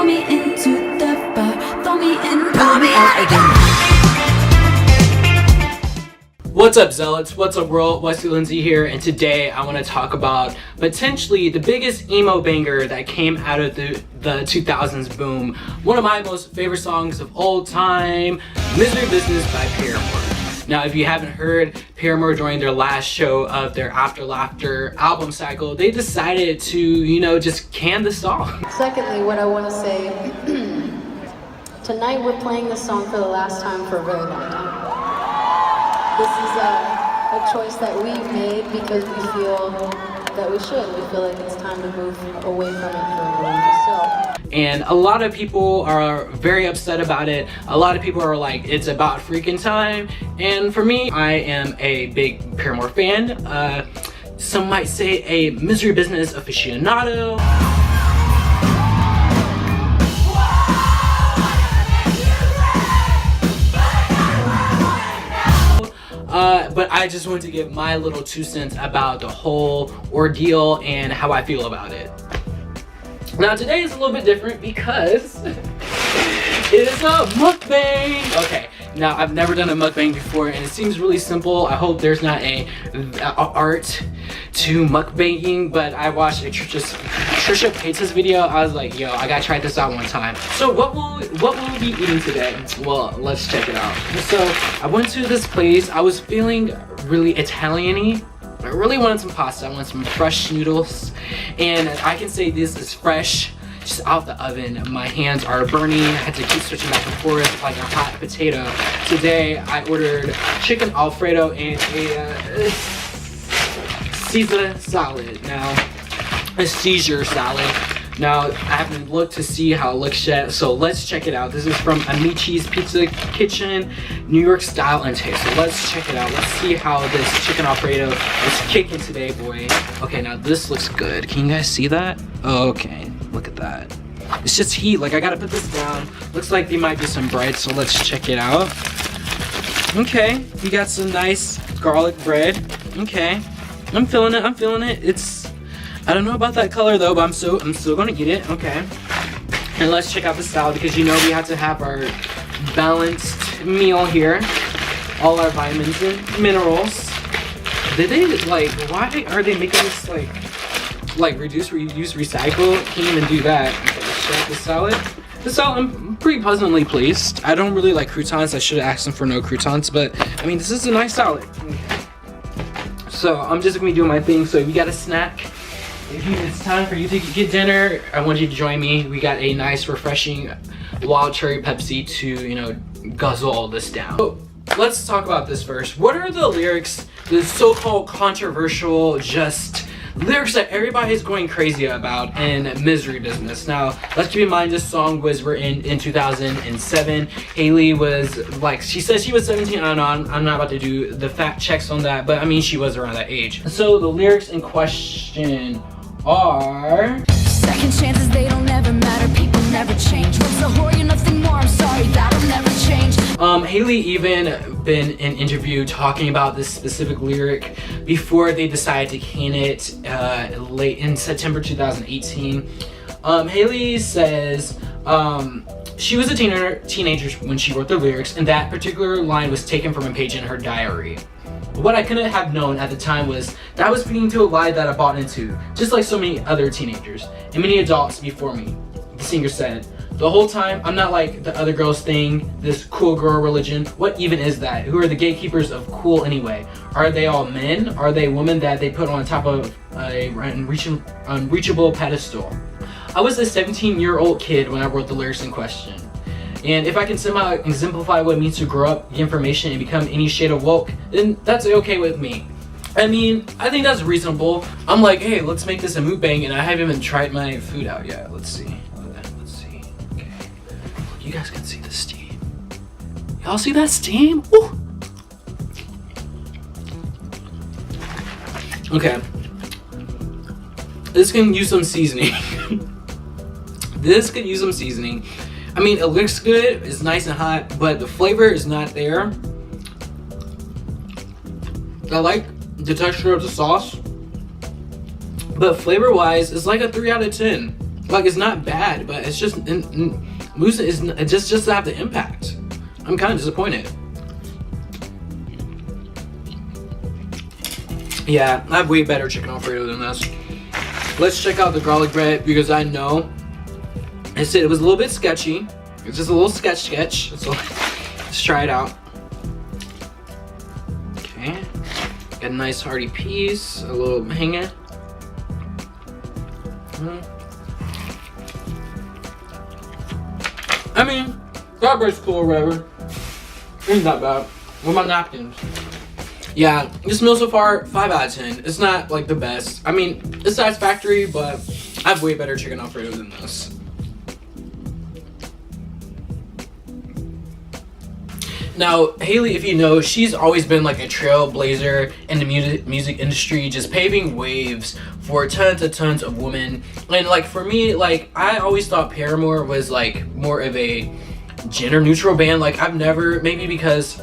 me into the fire, throw me in, pull me out again. What's up, zealots? What's up, world? Wesley Lindsay here, and today I want to talk about potentially the biggest emo banger that came out of the 2000s boom. One of my most favorite songs of all time, Misery Business by Paramore. Now, if you haven't heard, Paramore during their last show of their After Laughter album cycle, they decided to, you know, just can the song. Secondly, what I want to say, tonight we're playing this song for the last time for a very long time. This is a choice that we've made because we feel that we should. We feel like it's time to move away from it for a while. So. And a lot of people are very upset about it. A lot of people are like, it's about freaking time. And for me, I am a big Paramore fan. Some might say a Misery Business aficionado. But I just want to give my little 2 cents about the whole ordeal and how I feel about it. Now today is a little bit different because it is a mukbang. Okay, now I've never done a mukbang before and it seems really simple. I hope there's not a art to mukbanging, but I watched a Trisha Paytas video. I was like, yo, I gotta try this out one time. So what will we be eating today? Well, let's check it out. So I went to this place. I was feeling really Italian-y. I really wanted some pasta. I wanted some fresh noodles, and I can say this is fresh, just out the oven. My hands are burning. I had to keep switching back and forth like a hot potato. Today I ordered chicken Alfredo and a Caesar salad. Now, a Caesar salad. Now, I haven't looked to see how it looks yet, so let's check it out. This is from MIZ Pizza Kitchen, New York style and taste. So let's check it out. Let's see how this chicken Alfredo is kicking today, boy. Okay, now this looks good. Can you guys see that? Oh, okay, look at that. It's just heat, like I gotta put this down. Looks like there might be some bread, so let's check it out. Okay, we got some nice garlic bread. Okay, I'm feeling it, I'm feeling it. I don't know about that color though, but I'm still gonna eat it. Okay. And let's check out the salad because you know we have to have our balanced meal here. All our vitamins and minerals. Did they like, why are they making this like reduce, reuse, recycle? Can't even do that. Okay, let's check out the salad. The salad, I'm pretty pleasantly pleased. I don't really like croutons. I should have asked them for no croutons, but I mean, this is a nice salad. Okay. So I'm just gonna be doing my thing. So if you got a snack, if it's time for you to get dinner, I want you to join me. We got a nice, refreshing wild cherry Pepsi to, you know, guzzle all this down. So let's talk about this first. What are the lyrics, the so-called controversial, just lyrics that everybody is going crazy about in Misery Business? Now, let's keep in mind this song was written in 2007. Haley was like, she says she was 17. I don't know, I'm not about to do the fact checks on that, but I mean, she was around that age. So the lyrics in question are: Second chances, they don't ever matter, people never change. What's a whore, you're nothing more, I'm sorry, that'll never change. Haley even been in an interview talking about this specific lyric before they decided to can it late in September 2018. Haley says she was a teenager when she wrote the lyrics, and that particular line was taken from a page in her diary. What I couldn't have known at the time was that I was speaking to a lie that I bought into, just like so many other teenagers and many adults before me. The singer said, the whole time, I'm not like the other girls thing, this cool girl religion. What even is that? Who are the gatekeepers of cool anyway? Are they all men? Are they women that they put on top of a unreachable pedestal? I was a 17-year-old kid when I wrote the lyrics in question. And if I can somehow exemplify what it means to grow up, get information, and become any shade of woke, then that's okay with me. I mean, I think that's reasonable. I'm like, hey, let's make this a mukbang, and I haven't even tried my food out yet. Let's see. Let's see. Okay. You guys can see the steam. Y'all see that steam? Ooh. Okay. This can use some seasoning. This could use some seasoning. I mean, it looks good, it's nice and hot, but the flavor is not there. I like the texture of the sauce, but flavor-wise, it's like a 3 out of 10. Like, it's not bad, but it's just Musa is it just doesn't have the impact. I'm kind of disappointed. Yeah, I have way better chicken Alfredo than this. Let's check out the garlic bread because I know I said it was a little bit sketchy. It's just a little sketch. So let's try it out. Okay, got a nice hearty piece, a little hanging. I mean, garlic bread's cool or whatever. It's not bad. What about napkins? Yeah, this meal so far, 5 out of 10. It's not like the best. I mean, it's satisfactory, but I have way better chicken Alfredo than this. Now, Haley, if you know, she's always been like a trailblazer in the music industry, just paving waves for tons of women. And like for me, like I always thought Paramore was like more of a gender neutral band. Like I've never, maybe because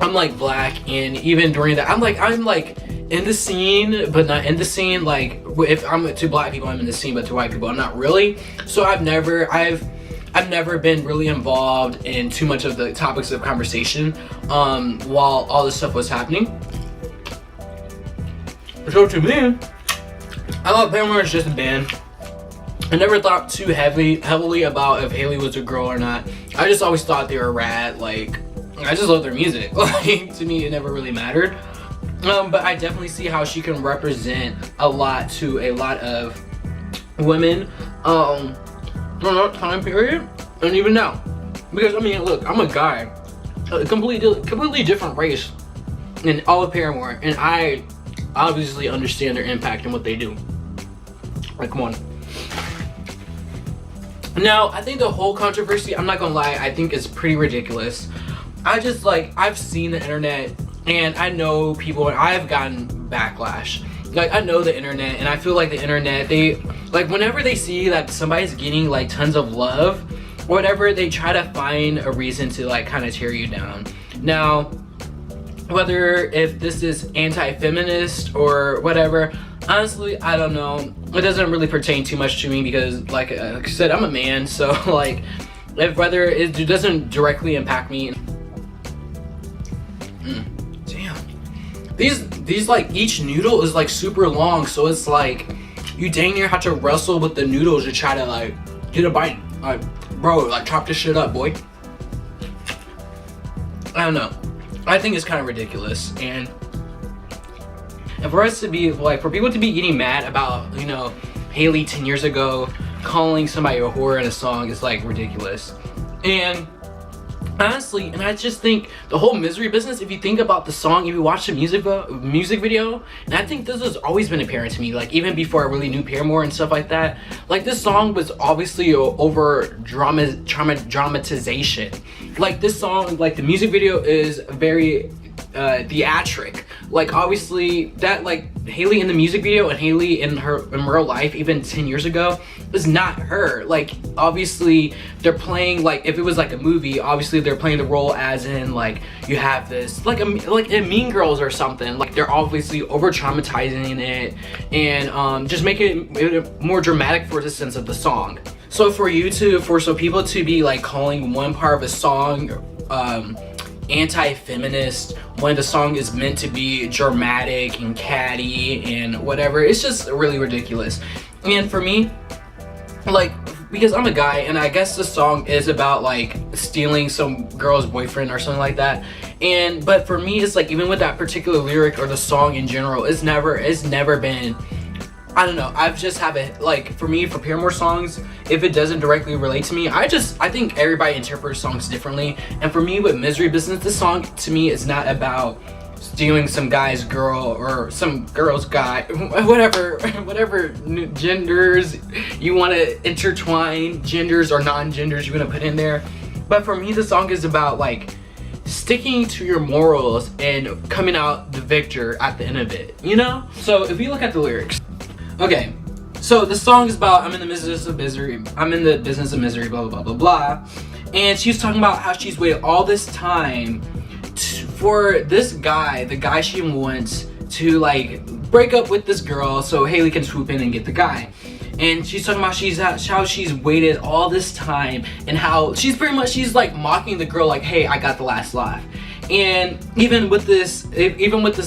I'm like black, and even during that I'm like in the scene but not in the scene. Like if I'm to black people I'm in the scene, but to white people I'm not really. So I've never been really involved in too much of the topics of conversation while all this stuff was happening. So to me, I thought Paramore was just a band. I never thought too heavily about if Haley was a girl or not. I just always thought they were rad. Like I just love their music. Like to me it never really mattered. But I definitely see how she can represent a lot to a lot of women. Time period, and even now, because I mean, look, I'm a guy, a completely different race than all of Paramore, and I obviously understand their impact and what they do. Like, come on. Now, I think the whole controversy, I'm not gonna lie, I think is pretty ridiculous. I just like, I've seen the internet, and I know people, and I've gotten backlash. Like I know the internet, and I feel like the internet, they like whenever they see that somebody's getting like tons of love or whatever, they try to find a reason to like kind of tear you down. Now, whether if this is anti-feminist or whatever, honestly I don't know. It doesn't really pertain too much to me because like I said, I'm a man, so like if whether it doesn't directly impact me. These like each noodle is like super long, so it's like you dang near have to wrestle with the noodles to try to like get a bite. Like bro, like chop this shit up, boy. I don't know. I think it's kind of ridiculous, and for us to be like, for people to be getting mad about, you know, Haley 10 years ago calling somebody a whore in a song is like ridiculous. And honestly, and I just think the whole Misery business, if you think about the song, if you watch the music video, and I think this has always been apparent to me, like even before I really knew Paramore and stuff like that, like this song was obviously over dramatization. Like this song, like the music video is very theatric. Like obviously that, like Haley in the music video and Haley in real life even 10 years ago is not her. Like obviously they're playing, like if it was like a movie, obviously they're playing the role as in like you have this like in Mean Girls or something. Like they're obviously over traumatizing it and just making it more dramatic for the sense of the song. So for people to be like calling one part of a song anti-feminist when the song is meant to be dramatic and catty and whatever, it's just really ridiculous. And for me, like, because I'm a guy and I guess the song is about like stealing some girl's boyfriend or something like that, but for me it's like even with that particular lyric or the song in general, it's never been, I don't know, I've just haven't, like for me, for Paramore songs, if it doesn't directly relate to me, I think everybody interprets songs differently. And for me with Misery Business, this song to me is not about stealing some guy's girl or some girl's guy, whatever genders you want to intertwine, genders or non-genders you want to put in there. But for me, the song is about like sticking to your morals and coming out the victor at the end of it, you know? So if you look at the lyrics, okay, so the song is about, I'm in the business of misery, blah, blah, blah, blah. And she's talking about how she's waited all this time for this guy, the guy she wants to like break up with this girl so Haley can swoop in and get the guy. and she's talking about how she's waited all this time, and how she's like mocking the girl, like, hey, I got the last laugh. And even with this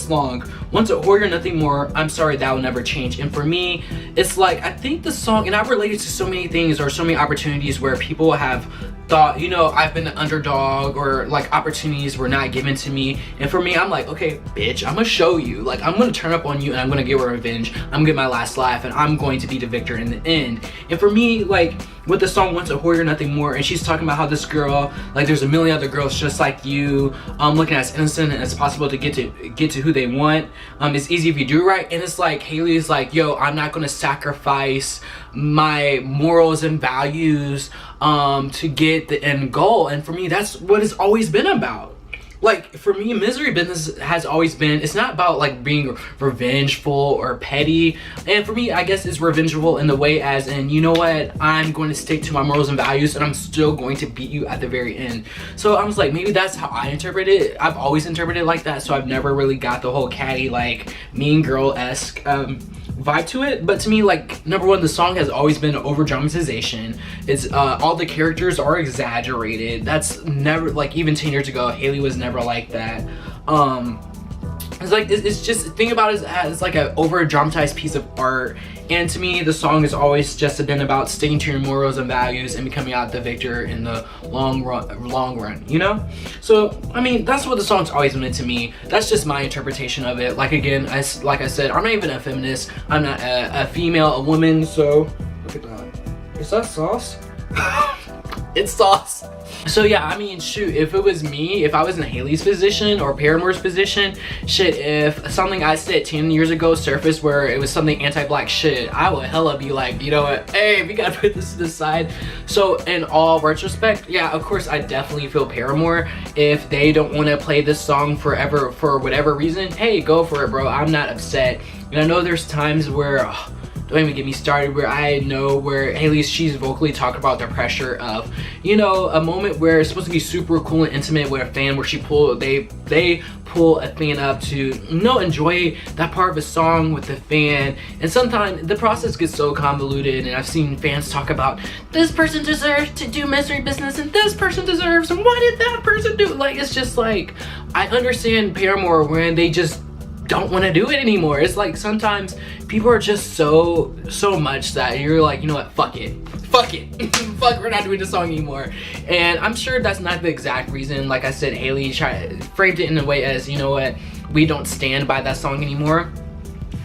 song, once a whore you're nothing more, I'm sorry, that will never change. And for me, it's like, I think the song, and I've related to so many things or so many opportunities where people have thought, you know, I've been an underdog, or like opportunities were not given to me. And for me, I'm like, okay, bitch, I'm gonna show you. Like, I'm gonna turn up on you and I'm gonna get revenge. I'm gonna get my last laugh and I'm going to be the victor in the end. And for me, like, with the song Once a Whore You're Nothing More, and she's talking about how this girl, like, there's a million other girls just like you, looking as innocent as possible to get to who they want. It's easy if you do right. And it's like, Haley's like, yo, I'm not gonna sacrifice my morals and values to get the end goal. And for me, that's what it's always been about. Like, for me, Misery Business has always been, it's not about like being revengeful or petty. And for me, I guess it's revengeful in the way as in, you know what, I'm going to stick to my morals and values and I'm still going to beat you at the very end. So I was like, maybe that's how I interpret it. I've always interpreted it like that, so I've never really got the whole catty, like, mean girl-esque vibe to it. But to me, like, number one, the song has always been over dramatization. It's all the characters are exaggerated. That's never, like, even 10 years ago, Haley was never like that. It's like, it's just, think about it as like an over dramatized piece of art. And to me, the song has always just been about sticking to your morals and values and becoming out the victor in the long run, you know? So, I mean, that's what the song's always meant to me. That's just my interpretation of it. Like, again, like I said, I'm not even a feminist. I'm not a female, a woman, so look at that. Is that sauce? It's sauce. So yeah, I mean, shoot, if it was me, if I was in Haley's position or Paramore's position, shit, if something I said 10 years ago surfaced where it was something anti-black shit, I would hella be like, you know what, hey, we gotta put this to the side. So in all retrospect, yeah, of course, I definitely feel Paramore. If they don't want to play this song forever for whatever reason, hey, go for it, bro. I'm not upset. And I know there's times where, don't even get me started, where I know where she's vocally talking about the pressure of, you know, a moment where it's supposed to be super cool and intimate with a fan, where they pull a fan up to, you know, enjoy that part of a song with the fan. And sometimes the process gets so convoluted, and I've seen fans talk about, this person deserves to do Misery Business and this person deserves, and why did that person do it? Like, it's just like, I understand Paramore when they just don't want to do it anymore. It's like, sometimes people are just so much that you're like, you know what, fuck it, fuck, we're not doing this song anymore. And I'm sure that's not the exact reason. Like I said, Haley framed it in a way as, you know what, we don't stand by that song anymore.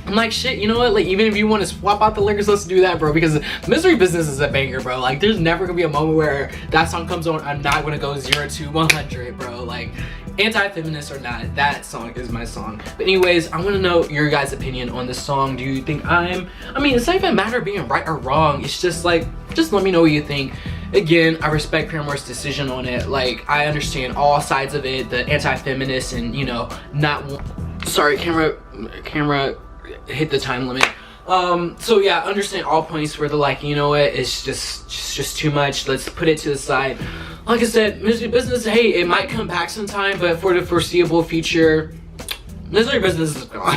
I'm like, shit, you know what, like, even if you want to swap out the lyrics, let's do that, bro, because Misery Business is a banger, bro. Like, there's never gonna be a moment where that song comes on, I'm not gonna go 0 to 100, bro. Like, anti-feminist or not, that song is my song. But anyways, I want to know your guys' opinion on this song. Do you think I mean, it's not even a matter of being right or wrong. It's just like, just let me know what you think. Again, I respect Paramore's decision on it. Like, I understand all sides of it, the anti-feminist and, you know, sorry, camera hit the time limit. So yeah, understand all points where they're like, you know what, it's just too much, let's put it to the side. Like I said, Misery Business, hey, it might come back sometime, but for the foreseeable future, Misery Business is gone.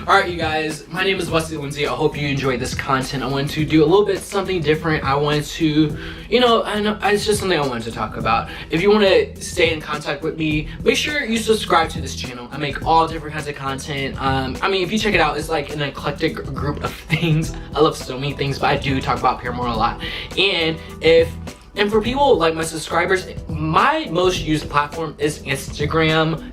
Alright, you guys, my name is Wesley Lindsay. I hope you enjoyed this content. I wanted to do a little bit something different. I wanted to, you know, it's just something I wanted to talk about. If you want to stay in contact with me, make sure you subscribe to this channel. I make all different kinds of content. I mean, if you check it out, it's like an eclectic group of things. I love so many things, but I do talk about Paramore a lot. And for people like my subscribers, my most used platform is Instagram.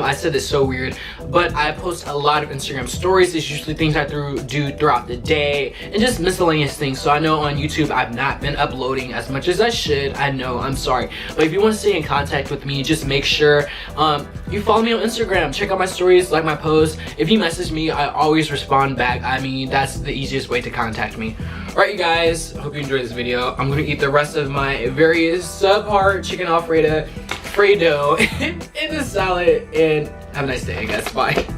I said this so weird, but I post a lot of Instagram stories. It's usually things I do throughout the day and just miscellaneous things. So I know on YouTube I've not been uploading as much as I should. I know, I'm sorry. But if you want to stay in contact with me, just make sure you follow me on Instagram. Check out my stories, like my posts. If you message me, I always respond back. I mean, that's the easiest way to contact me. Alright, you guys, hope you enjoyed this video. I'm gonna eat the rest of my very subpar chicken Alfredo in the salad, and have a nice day, I guess. Bye.